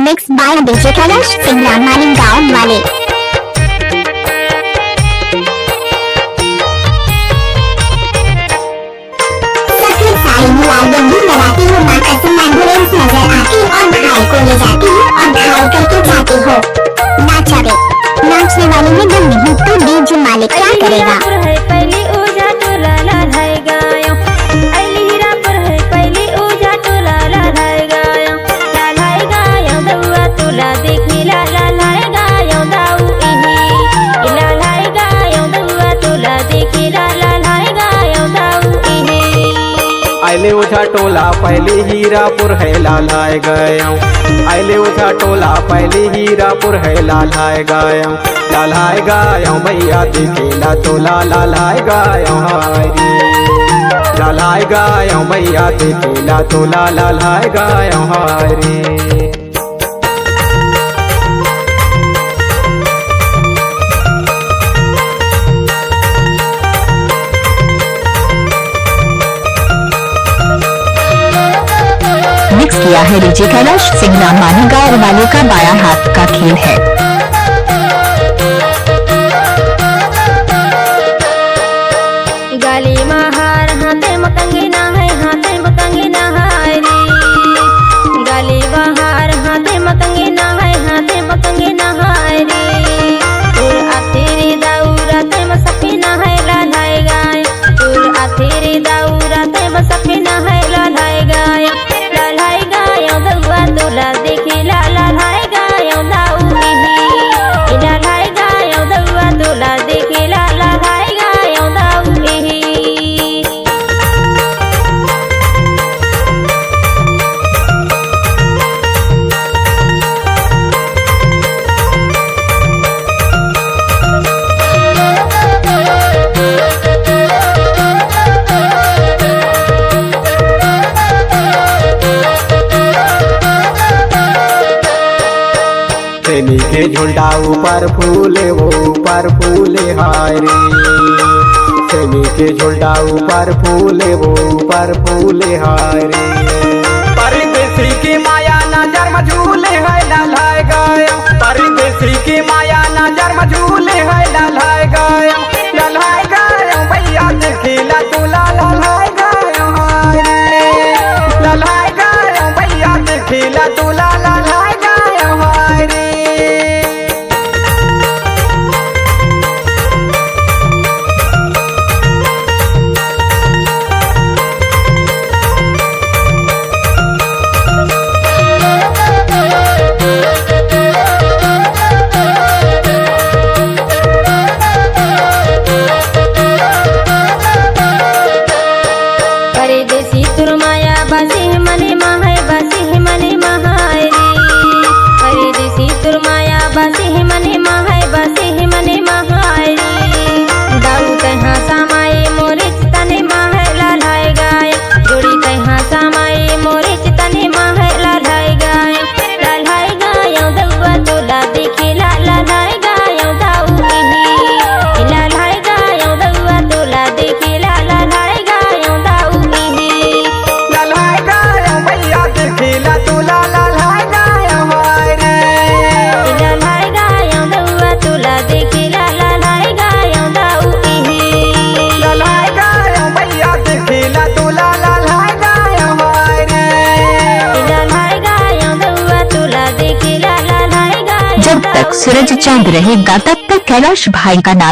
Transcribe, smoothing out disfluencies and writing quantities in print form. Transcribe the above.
Mix by DJ Kailash Singh Ramani गाँव वाले। लगाती हूँ ना कसम एम्बुलेंस नजर आती और भाई को ले जाती हूँ और घायल करके जाती हो। नाचावे नाचने वाले में दम नहीं तो डीजे मालिक क्या करेगा। आइले उठा टोला पहले हीरापुर है लालाए गया। आइले उठा टोला पहले हीरापुर है लालाए गया भैया दिखेला तोला लालाए गया हरी लालाए गया भैया दिखेला तोला लालाए गया हरी। मिक्स किया है डीजे कैलाश सिंह रामानी गाँव वाले का बाया हाथ का खेल है। गाली महार हाथे मतंगी ना है हाथे मतंगी ना है रे। गाली बहार हाथे मतंगी ना है हाथे मतंगी ना है रे। तूल आतेरी दाऊरा ते मसफी ना है लालाए गाय। तूल आतेरी दाऊरा ते मसफी ना है लालाए गाय। लालाए गाय दउआ तोला देखी लालाए गाय दाऊ ही लालाए गाय दउआ तोला देखी लालाए गाय दाऊ ही। तेनी के झुंडा ऊपर फूले वो ऊपर फूले हारे। तेनी के झुंडा ऊपर फूले वो ऊपर फूले हारे। परदेसी की माया नजर में झूले है लालाए गया। परदेसी की माया नजर में झूले है लालाए गया भैया दिखेला तोला लालाए गया लालाए गया भैया दिखेला तोला लालाए गया हरी। परदेसी तुर माया बासी है मने महाय बासी है मने महाय रे। परदेसी तुर माया बासी है मने महाय बासी है मने महाय रे। दाऊ तहाँ समाये मोरे चितने महाय लालाए गाय। जोड़ी तहाँ समाये मोरे चितने महाय लालाए गाय दउआ तोला देखे लालाए गाय दाऊ ही लालाए गाय दउआ तोला देखे लालाए गाय दाऊ ही। लालाए गया भैया दिखेला तोला लालाए गया हरी लालाए गाय दउआ तोला देखे लालाए गाय दाऊ ही लालाए गया भैया दिखेला तोला लालाए गया हरी लालाए गाय दउआ तोला देखे लालाए गाय। जब तक सूरज चांद रहेगा तब तक कैलाश भाई का नाम